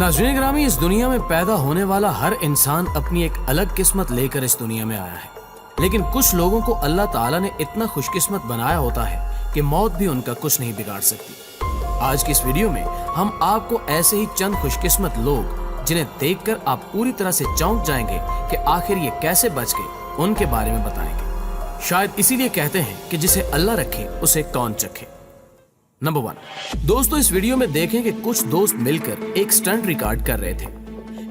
नाज़रीन ग्रामी, इस दुनिया में पैदा होने वाला हर इंसान अपनी एक अलग किस्मत लेकर इस दुनिया में आया है, लेकिन कुछ लोगों को अल्लाह ताला ने इतना खुशकिस्मत बनाया होता है कि मौत भी उनका कुछ नहीं बिगाड़ सकती। आज की इस वीडियो में हम आपको ऐसे ही चंद खुशकिस्मत लोग जिन्हें देखकर आप पूरी तरह से चौंक जाएंगे कि आखिर ये कैसे बच गए, उनके बारे में बताएंगे। शायद इसीलिए कहते हैं कि जिसे अल्लाह रखे उसे कौन चखे। नंबर 1, दोस्तों इस वीडियो में देखें कि कुछ दोस्त मिलकर एक स्टंट रिकॉर्ड कर रहे थे,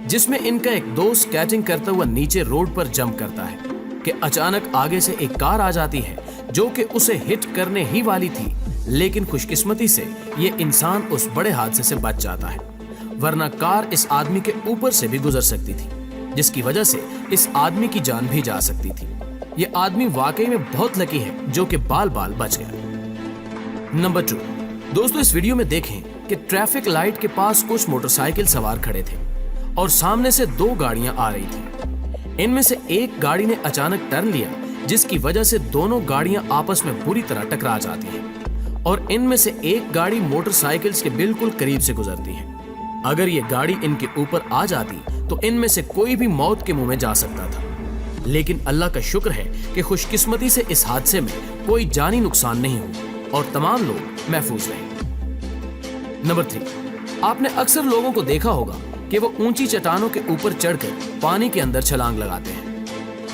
जिसमें इनका एक दोस्त स्केटिंग करता हुआ नीचे रोड पर जंप करता है कि अचानक आगे से एक कार आ जाती है जो कि उसे हिट करने ही वाली थी, लेकिन खुशकिस्मती से ये इंसान उस बड़े हादसे से बच जाता है, वरना कार इस आदमी के ऊपर से भी गुजर सकती थी, जिसकी वजह से इस आदमी की जान भी जा सकती थी। ये आदमी वाकई में बहुत लकी है जो कि बाल बाल बच गया। नंबर 2, दोस्तों इस वीडियो में देखें कि ट्रैफिक लाइट के पास कुछ मोटरसाइकिल सवार खड़े थे और सामने से 2 गाड़ियां आ रही थी। इनमें से एक गाड़ी ने अचानक टर्न लिया, जिसकी वजह से दोनों गाड़ियां आपस में बुरी तरह टकरा जाती हैं और इनमें से एक गाड़ी मोटरसाइकिल्स के बिल्कुल करीब से गुजरती है। अगर ये गाड़ी इनके ऊपर आ जाती तो इनमें से कोई भी मौत के मुंह में जा सकता था, लेकिन अल्लाह का शुक्र है कि खुशकिस्मती से इस हादसे में कोई जानी नुकसान नहीं हुआ और तमाम लोग महफूज रहे। नंबर 3, आपने अक्सर लोगों को देखा होगा कि वो ऊंची चट्टानों के ऊपर चढ़कर पानी के अंदर छलांग लगाते हैं।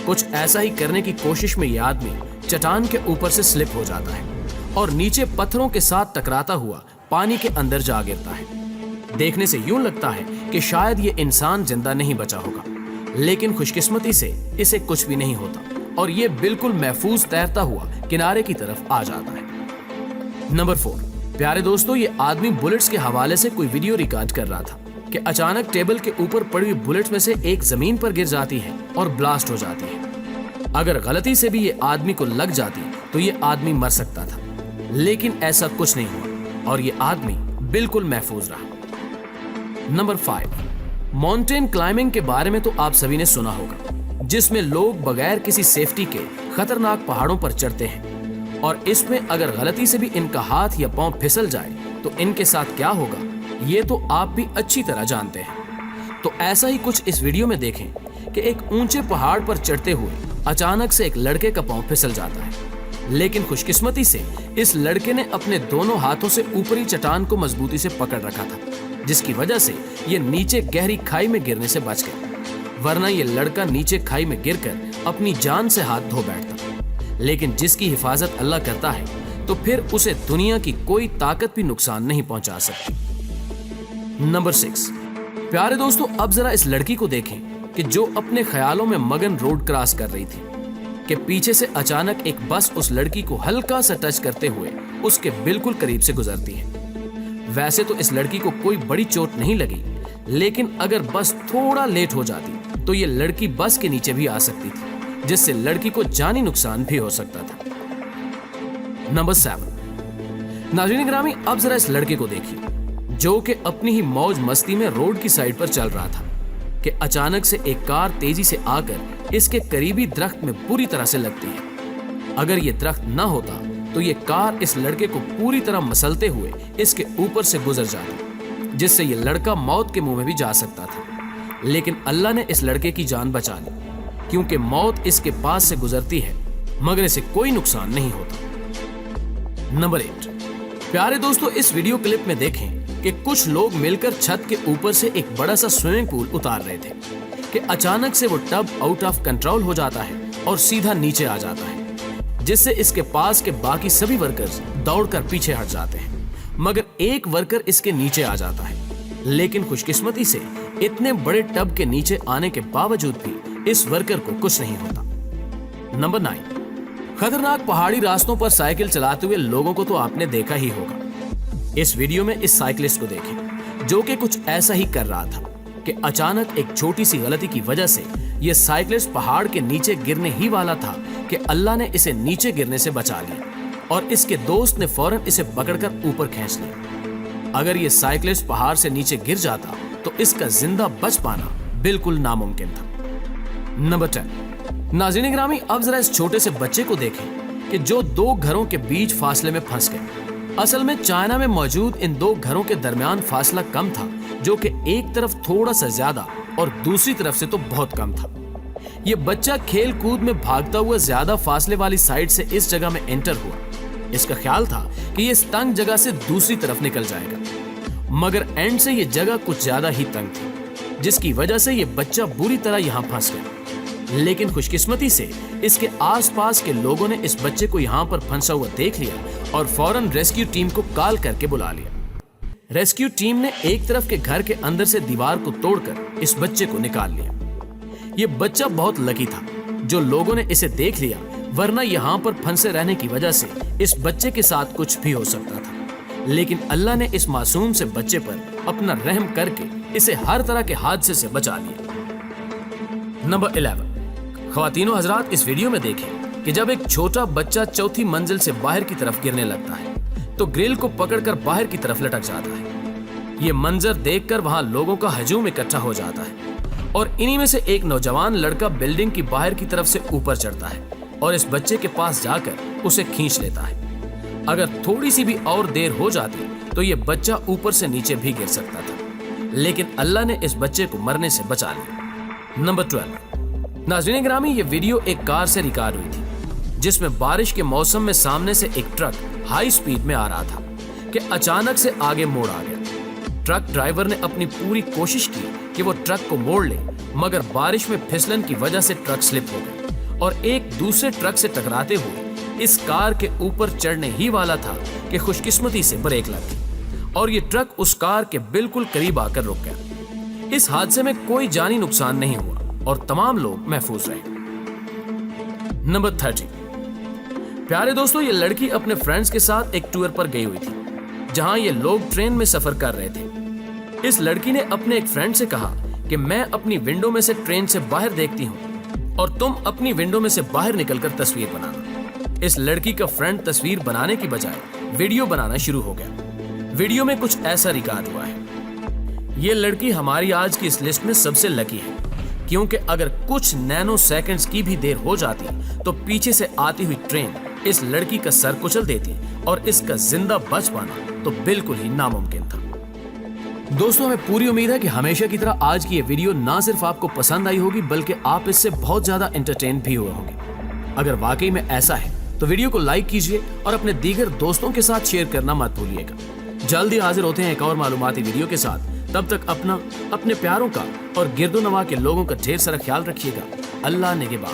कुछ ऐसा ही करने की कोशिश में ये आदमी चट्टान के ऊपर से स्लिप हो जाता है और नीचे पत्थरों के साथ टकराता हुआ पानी के अंदर जा गिरता है। देखने से यूं लगता है कि शायद ये इंसान जिंदा नहीं बचा होगा, लेकिन खुशकिस्मती से इसे कुछ भी नहीं होता और ये बिल्कुल महफूज तैरता हुआ किनारे की तरफ आ जाता है। नंबर 4, प्यारे दोस्तों, ये आदमी बुलेट्स के हवाले से कोई वीडियो रिकॉर्ड कर रहा था कि अचानक टेबल के ऊपर पड़ी हुई बुलेट में से एक जमीन पर गिर जाती है और ब्लास्ट हो जाती है। अगर गलती से भी ये आदमी को लग जाती तो ये आदमी मर सकता था, लेकिन ऐसा कुछ नहीं हुआ और ये आदमी बिल्कुल महफूज रहा। नंबर 5, माउंटेन क्लाइंबिंग के बारे में तो आप सभी ने सुना होगा, जिसमें लोग बगैर किसी सेफ्टी के खतरनाक पहाड़ों पर चढ़ते हैं और इसमें अगर गलती से भी इनका हाथ या पांव फिसल जाए तो इनके साथ क्या होगा ये तो आप भी अच्छी तरह जानते हैं। तो ऐसा ही कुछ इस वीडियो में देखें कि एक ऊंचे पहाड़ पर चढ़ते हुए अचानक से एक लड़के का पांव फिसल जाता है, लेकिन खुशकिस्मती से इस लड़के ने अपने दोनों हाथों से ऊपरी चट्टान को मजबूती से पकड़ रखा था, जिसकी वजह से ये नीचे गहरी खाई में गिरने से बच गया, वरना ये लड़का नीचे खाई में गिरकर अपनी जान से हाथ धो बैठता। लेकिन जिसकी हिफाजत अल्लाह करता है तो फिर उसे दुनिया की कोई ताकत भी नुकसान नहीं पहुंचा सकती। नंबर 6, प्यारे दोस्तों, अब जरा इस लड़की को देखें कि जो अपने ख्यालों में मगन रोड क्रॉस कर रही थी कि पीछे से अचानक एक बस उस लड़की को हल्का सा टच करते हुए उसके बिल्कुल करीब से गुजरती है। वैसे तो इस लड़की को कोई बड़ी चोट नहीं लगी, लेकिन अगर बस थोड़ा लेट हो जाती तो ये लड़की बस के नीचे भी आ सकती थी, जिससे लड़की को जानी नुकसान भी हो सकता था। नंबर 7, नाज़रीन ग्रामी, अब जरा इस लड़के को देखिए जो कि अपनी ही मौज मस्ती में रोड की साइड पर चल रहा था कि अचानक से एक कार तेजी से आकर इसके करीबी दरख्त में बुरी तरह से लगती है। अगर ये दरख्त ना होता तो ये कार इस लड़के को पूरी तरह मसलते हुए इसके ऊपर से गुजर जाती, जिससे ये लड़का मौत के मुंह में भी जा सकता था, लेकिन अल्लाह ने इस लड़के की जान बचा ली क्योंकि मौत इसके पास से गुजरती है मगर इसे कोई नुकसान नहीं होता। नंबर 8, प्यारे दोस्तों, इस वीडियो क्लिप में देखें कि कुछ लोग मिलकर छत के ऊपर से एक बड़ा सा स्विमिंग पूल उतार रहे थे कि अचानक से वो टब आउट ऑफ कंट्रोल हो जाता है और सीधा नीचे आ जाता है, जिससे इसके पास के बाकी सभी वर्कर्स दौड़कर पीछे हट जाते हैं, मगर एक वर्कर इसके नीचे आ जाता है, लेकिन खुशकिस्मती से इतने बड़े टब के नीचे आने के बावजूद भी इस वर्कर को कुछ नहीं होता। नंबर 9, खतरनाक पहाड़ी रास्तों पर साइकिल चलाते हुए लोगों को तो आपने देखा ही होगा। इस वीडियो में इस साइकिलिस्ट को देखें जो कि कुछ ऐसा ही कर रहा था कि अचानक एक छोटी सी गलती की वजह से यह साइकिलिस्ट पहाड़ के नीचे गिरने ही वाला था कि अल्लाह ने इसे नीचे गिरने से बचा लिया और इसके दोस्त ने फौरन इसे पकड़कर ऊपर खींच लिया। अगर ये साइकिलिस्ट पहाड़ से नीचे गिर जाता तो इसका जिंदा बच पाना बिल्कुल नामुमकिन था। नंबर 10, नाज़रीन ग्रामी, अब जरा इस छोटे से बच्चे को देखें कि जो 2 घरों के बीच फासले में फंस गए। असल में चाइना में मौजूद इन 2 घरों के दरमियान फासला कम था, जो कि एक तरफ थोड़ा सा ज्यादा और दूसरी तरफ से तो बहुत कम था। ये बच्चा खेल कूद में भागता हुआ ज्यादा फासले वाली साइड से इस जगह में एंटर हुआ। इसका ख्याल था कि ये इस तंग जगह से दूसरी तरफ निकल जाएगा, मगर एंड से ये जगह कुछ ज्यादा ही तंग थी, जिसकी वजह से ये बच्चा बुरी तरह यहाँ फंस गया। लेकिन खुशकिस्मती से इसके आसपास के लोगों ने इस बच्चे को यहाँ पर फंसा हुआ देख लिया और फौरन रेस्क्यू टीम को कॉल करके बुला लिया। रेस्क्यू टीम ने एक तरफ के घर के अंदर से दीवार को तोड़कर इस बच्चे को निकाल लिया। ये बच्चा बहुत लकी था जो लोगों ने इसे देख लिया, वरना यहाँ पर फंसे रहने की वजह से इस बच्चे के साथ कुछ भी हो सकता था। लेकिन अल्लाह ने इस मासूम से बच्चे पर अपना रहम करके इसे हर तरह के हादसे से बचा लिया। नंबर 11, ख्वातीनो हजरात, इस वीडियो में देखें कि जब एक छोटा बच्चा चौथी मंजिल से बाहर की तरफ गिरने लगता है तो ग्रिल को पकड़कर बाहर की तरफ लटक जाता है। ये मंजर देखकर वहां लोगों का हजूम इकट्ठा हो जाता है और इन्हीं में से एक नौजवान लड़का बिल्डिंग की बाहर की तरफ से ऊपर चढ़ता है और इस बच्चे के पास जाकर उसे खींच लेता है। अगर थोड़ी सी भी और देर हो जाती तो ये बच्चा ऊपर से नीचे भी गिर सकता था, लेकिन अल्लाह ने इस बच्चे को मरने से बचा लिया। नंबर 12, नाज़रीन गिरामी, ये वीडियो एक कार से रिकॉर्ड हुई थी जिसमें बारिश के मौसम में सामने से एक ट्रक हाई स्पीड में आ रहा था कि अचानक से आगे मोड़ आ गया। ट्रक ड्राइवर ने अपनी पूरी कोशिश की कि वो ट्रक को मोड़ ले, मगर बारिश में फिसलन की वजह से ट्रक स्लिप हो गया और एक दूसरे ट्रक से टकराते हुए इस कार के ऊपर चढ़ने ही वाला था कि खुशकिस्मती से ब्रेक लग गई और ये ट्रक उस कार के बिल्कुल करीब आकर रुक गया। इस हादसे में कोई जानी नुकसान नहीं हुआ और तमाम लोग महफूज रहे। नंबर 30, प्यारे दोस्तों, ये लड़की अपने फ्रेंड्स के साथ एक टूर पर गई हुई थी जहां ये लोग ट्रेन में सफर कर रहे थे। इस लड़की ने अपने एक फ्रेंड से कहा कि मैं अपनी विंडो में से ट्रेन से बाहर देखती हूँ और तुम अपनी विंडो में से बाहर निकलकर तस्वीर बनाना। इस लड़की का फ्रेंड तस्वीर बनाने की बजाय वीडियो बनाना शुरू हो गया। वीडियो में कुछ ऐसा रिकॉर्ड हुआ है। ये लड़की हमारी आज की इस लिस्ट में सबसे लकी है, क्योंकि अगर कुछ नैनो सेकंड्स की भी देर हो जाती तो पीछे से आती हुई ट्रेन इस लड़की का सर कुचल देती और इसका जिंदा बच पाना तो बिल्कुल ही नामुमकिन था। दोस्तों, हमें पूरी उम्मीद है कि हमेशा की तरह आज की ये वीडियो ना सिर्फ आपको पसंद आई होगी बल्कि आप इससे बहुत ज्यादा एंटरटेन भी हुए होंगे। अगर वाकई में ऐसा है तो वीडियो को लाइक कीजिए और अपने दीगर दोस्तों के साथ शेयर करना मत भूलिएगा। जल्दी हाजिर होते हैं एक और मालूमाती वीडियो के साथ। तब तक अपना, अपने प्यारों का और गिरदो नवा के लोगों का ढेर सारा ख्याल रखिएगा। अल्लाह निगहबान।